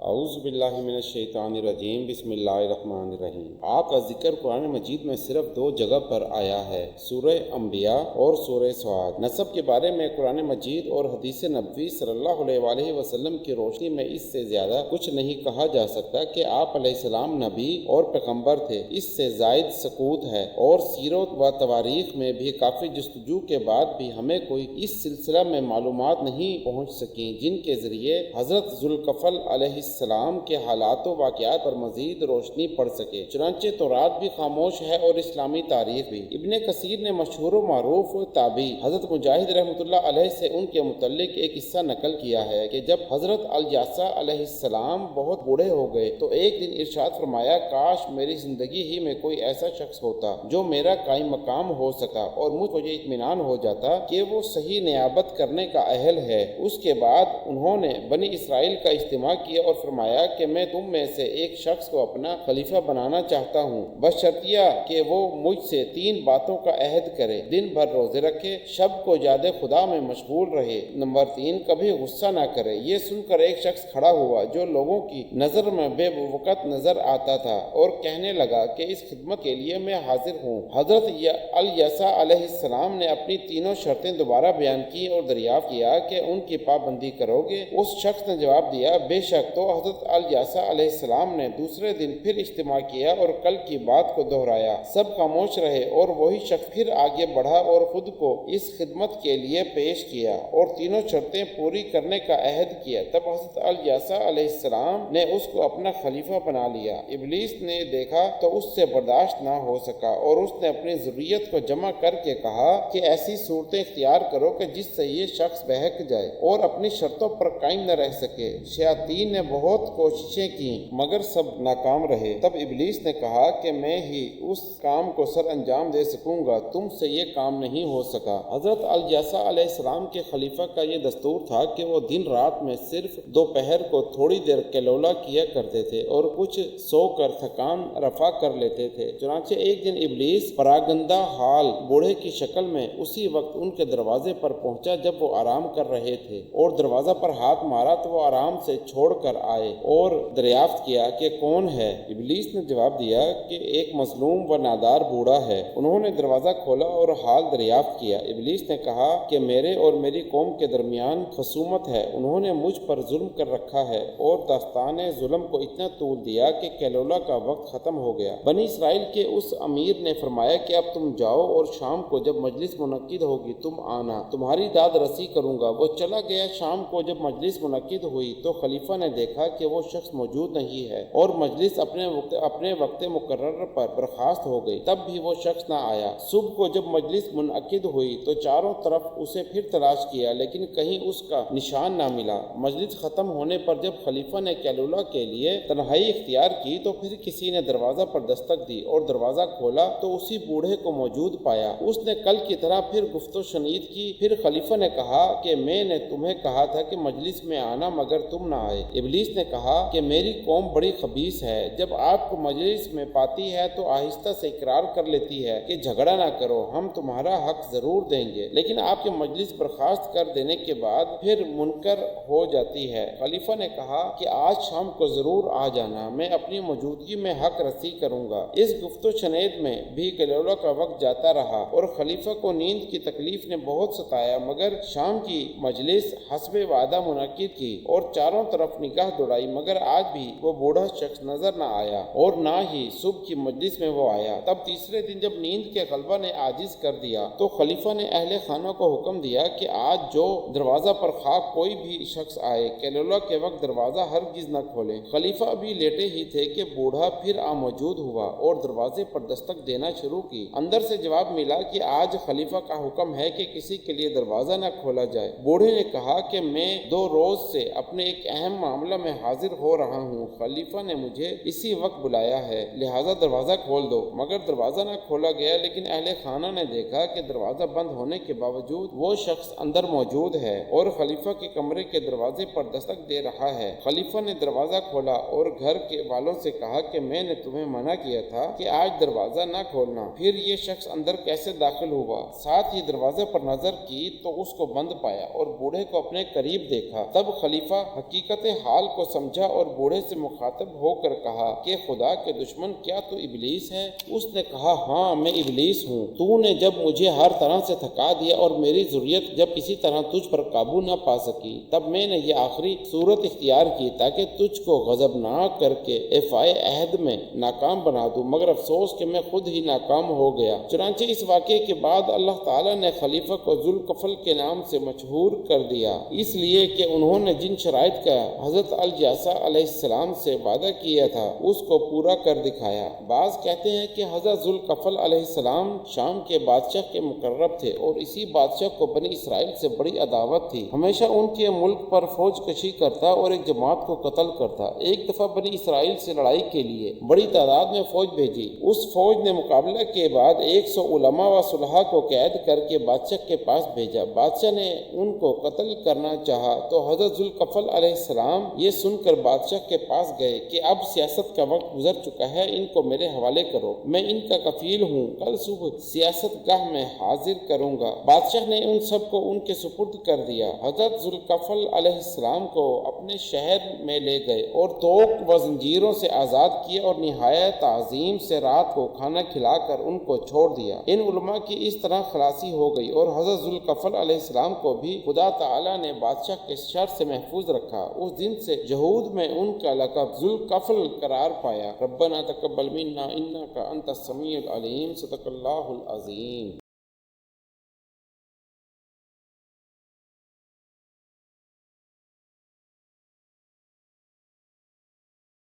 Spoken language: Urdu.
اعوذ باللہ من الشیطان الرجیم، بسم اللہ الرحمن الرحیم۔ آپ کا ذکر قرآن مجید میں صرف 2 جگہ پر آیا ہے، سورہ انبیاء اور سورہ صاد۔ نسب کے بارے میں قرآن مجید اور حدیث نبوی صلی اللہ علیہ وآلہ وسلم کی روشنی میں اس سے زیادہ کچھ نہیں کہا جا سکتا کہ آپ علیہ السلام نبی اور پیغمبر تھے۔ اس سے زائد ثبوت ہے، اور سیرت و تواریخ میں بھی کافی جستجو کے بعد بھی ہمیں کوئی اس سلسلہ میں معلومات نہیں پہنچ سکیں جن کے ذریعے حضرت ذوالکفل علیہ السلام کے حالات و واقعات پر مزید روشنی پڑ سکے۔ چنانچہ تورات بھی خاموش ہے اور اسلامی تاریخ بھی۔ ابن کثیر نے مشہور و معروف تابعی حضرت مجاہد رحمۃ اللہ علیہ سے ان کے متعلق ایک قصہ نقل کیا ہے کہ جب حضرت الیاسع علیہ السلام بہت بوڑھے ہو گئے تو ایک دن ارشاد فرمایا، کاش میری زندگی ہی میں کوئی ایسا شخص ہوتا جو میرا قائم مقام ہو سکا اور مجھ کو یہ اطمینان ہو جاتا کہ وہ صحیح نیابت کرنے کا اہل ہے۔ اس کے بعد انہوں نے بنی اسرائیل کا اجتماع کیا اور فرمایا کہ میں تم میں سے ایک شخص کو اپنا خلیفہ بنانا چاہتا ہوں، بشرطیہ کہ وہ مجھ سے 3 باتوں کا عہد کرے: دن بھر روزے رکھے، شب کو یاد خدا میں مشغول رہے، نمبر 3 کبھی غصہ نہ کرے۔ یہ سن کر ایک شخص کھڑا ہوا جو لوگوں کی نظر میں بے وقت نظر آتا تھا اور کہنے لگا کہ اس خدمت کے لیے میں حاضر ہوں۔ حضرت الیاسع علیہ السلام نے اپنی تینوں شرطیں دوبارہ بیان کی اور دریافت کیا کہ ان کی پابندی کرو گے؟ اس شخص نے جواب دیا، بے شک۔ تو حضرت الیاسع علیہ السلام نے دوسرے دن پھر اجتماع کیا اور کل کی بات کو دہرایا۔ سب خاموش رہے اور وہی شخص پھر آگے بڑھا اور خود کو اس خدمت کے لیے پیش کیا اور تینوں شرطیں پوری کرنے کا عہد کیا۔ تب حضرت الیاسع علیہ السلام نے اس کو اپنا خلیفہ بنا لیا۔ ابلیس نے دیکھا تو اس سے برداشت نہ ہو سکا اور اس نے اپنی ذریت کو جمع کر کے کہا کہ ایسی صورتیں اختیار کرو کہ جس سے یہ شخص بہک جائے اور اپنی شرطوں پر قائم نہ رہ سکے۔ شیاطین نے بہت کوششیں کی مگر سب ناکام رہے۔ تب ابلیس نے کہا کہ میں ہی اس کام کو سر انجام دے سکوں گا، تم سے یہ کام نہیں ہو سکا۔ حضرت الیاسع علیہ السلام کے خلیفہ کا یہ دستور تھا کہ وہ دن رات میں صرف دوپہر کو تھوڑی دیر کیلولا کیا کرتے تھے اور کچھ سو کر تھکان رفع کر لیتے تھے۔ چنانچہ ایک دن ابلیس پراگندہ حال بوڑھے کی شکل میں اسی وقت ان کے دروازے پر پہنچا جب وہ آرام کر رہے تھے، اور دروازہ پر ہاتھ مارا تو وہ آرام سے چھوڑ کر آئے اور دریافت کیا کہ کون ہے؟ ابلیس نے جواب دیا کہ ایک مظلوم و نادار بوڑھا ہے۔ انہوں نے دروازہ کھولا اور حال دریافت کیا۔ ابلیس نے کہا کہ میرے اور میری قوم کے درمیان خصومت ہے، انہوں نے مجھ پر ظلم کر رکھا ہے اور داستان ظلم کو اتنا طول دیا کہ کیلولا کا وقت ختم ہو گیا۔ بنی اسرائیل کے اس امیر نے فرمایا کہ اب تم جاؤ اور شام کو جب مجلس منعقد ہوگی تم آنا، تمہاری داد رسی کروں گا۔ وہ چلا گیا۔ شام کو جب مجلس منعقد ہوئی تو خلیفہ نے دیکھا کہ وہ شخص موجود نہیں ہے اور مجلس اپنے وقت مقرر پر برخاست ہو گئی، تب بھی وہ شخص نہ آیا۔ صبح کو جب مجلس منعقد ہوئی تو چاروں طرف اسے پھر تلاش کیا لیکن کہیں اس کا نشان نہ ملا۔ مجلس ختم ہونے پر جب خلیفہ نے کیلولا کے لیے تنہائی اختیار کی تو پھر کسی نے دروازہ پر دستک دی اور دروازہ کھولا تو اسی بوڑھے کو موجود پایا۔ اس نے کل کی طرح پھر گفت و شنید کی۔ پھر خلیفہ نے کہا کہ میں نے تمہیں کہا تھا کہ مجلس میں آنا مگر تم نہ آئے۔ ابلیس نے کہا کہ میری قوم بڑی خبیث ہے، جب آپ کو مجلس میں پاتی ہے تو آہستہ سے اقرار کر لیتی ہے کہ جھگڑا نہ کرو، ہم تمہارا حق ضرور دیں گے، لیکن آپ کے مجلس برخاست کر دینے کے بعد پھر منکر ہو جاتی ہے۔ خلیفہ نے کہا کہ آج شام کو ضرور آ جانا، میں اپنی موجودگی میں حق رسی کروں گا۔ اس گفت و شنید میں بھی کیلولا کا وقت جاتا رہا اور خلیفہ کو نیند کی تکلیف نے بہت ستایا، مگر شام کی مجلس حسب وعدہ منعقد کی اور چاروں طرف نگاہ دوڑائی مگر آج بھی وہ بوڑھا شخص نظر نہ آیا اور نہ ہی صبح کی مجلس میں وہ آیا۔ تب تیسرے دن جب نیند کے غلبہ نے عاجز کر دیا تو خلیفہ نے اہل خانہ کو حکم دیا کہ آج جو دروازہ پر خواہ کوئی بھی شخص آئے، کیلولا کے وقت دروازہ ہرگز نہ کھولے۔ خلیفہ ابھی لیٹے ہی تھے کہ بوڑھا پھر موجود ہوا اور دروازے پر دستک دینا شروع کی۔ اندر سے جواب ملا کہ آج خلیفہ کا حکم ہے کہ کسی کے لیے دروازہ نہ کھولا جائے۔ بوڑھے نے کہا کہ میں 2 روز سے اپنے ایک اہم معاملہ میں حاضر ہو رہا ہوں، خلیفہ نے مجھے اسی وقت بلایا ہے، لہذا دروازہ کھول دو۔ مگر دروازہ نہ کھولا گیا، لیکن اہل خانہ نے دیکھا کہ دروازہ بند ہونے کے باوجود وہ شخص اندر موجود ہے اور خلیفہ کے کمرے کے دروازے پر دستک دے رہا ہے۔ خلیفہ نے دروازہ کھولا اور گھر کے والوں سے کہا کہ میں نے تمہیں منع کیا تھا کہ آج دروازہ نہ کھولنا، پھر یہ شخص اندر کیسے داخل ہوا؟ ساتھ ہی دروازے پر نظر کی تو اس کو بند پایا اور بوڑھے کو اپنے قریب دیکھا۔ تب خلیفہ حقیقت حال کو سمجھا اور بوڑھے سے مخاطب ہو کر کہا کہ خدا کے دشمن کیا تو ابلیس ہے؟ اس نے کہا ہاں میں ابلیس ہوں۔ تو نے جب مجھے ہر طرح سے تھکا دیا اور میری ذریت جب کسی طرح تجھ پر قابو نہ پا سکی، تب میں نے یہ آخری صورت اختیار کی تاکہ تجھ کو غضبناک کر کے ایفائے عہد میں ناکام بنا دوں، مگر افسوس کہ میں خود ہی ناکام ہو گیا۔ چنانچہ اس واقعے کے بعد اللہ تعالیٰ نے خلیفہ کو ذوالکفل کے نام سے مشہور کر دیا، اس لیے کہ انہوں نے جن شرائط کا حضرت الجاسہ علیہ السلام سے وعدہ کیا تھا اس کو پورا کر دکھایا۔ بعض کہتے ہیں کہ حضرت ذوالکفل علیہ السلام شام کے بادشاہ کے مقرب تھے اور اسی بادشاہ کو بنی اسرائیل سے بڑی عداوت تھی، ہمیشہ ان کے ملک پر فوج کشی کرتا اور ایک جماعت کو قتل کرتا۔ ایک دفعہ بنی اسرائیل سے لڑائی کے لیے بڑی تعداد میں فوج بھیجی۔ اس فوج نے مقابلہ کے بعد 100 علماء و صلحاء کو قید کر کے بادشاہ کے پاس بھیجا۔ بادشاہ نے ان کو قتل کرنا چاہا تو حضرت ذوالکفل علیہ السلام یہ سن کر بادشاہ کے پاس گئے کہ اب سیاست کا وقت گزر چکا ہے، ان کو میرے حوالے کرو، میں ان کا کفیل ہوں، کل صبح سیاست گاہ میں حاضر کروں گا۔ بادشاہ نے ان سب کو ان کے سپرد کر دیا۔ حضرت ذوالکفل علیہ السلام کو اپنے شہر میں لے گئے اور توق و زنجیروں سے آزاد کیا اور نہایت تعظیم سے رات کو کھانا کھلا کر ان کو چھوڑ دیا۔ ان علماء کی اس طرح خلاصی ہو گئی اور حضرت ذوالکفل علیہ السلام کو بھی خدا تعالیٰ نے بادشاہ کے شر سے محفوظ رکھا۔ اس دن سے یہود میں ان کا لقب ذوالکفل قرار پایا۔ ربنا تقبل منا انک انت السمیع العلیم، صدق اللہ العظیم۔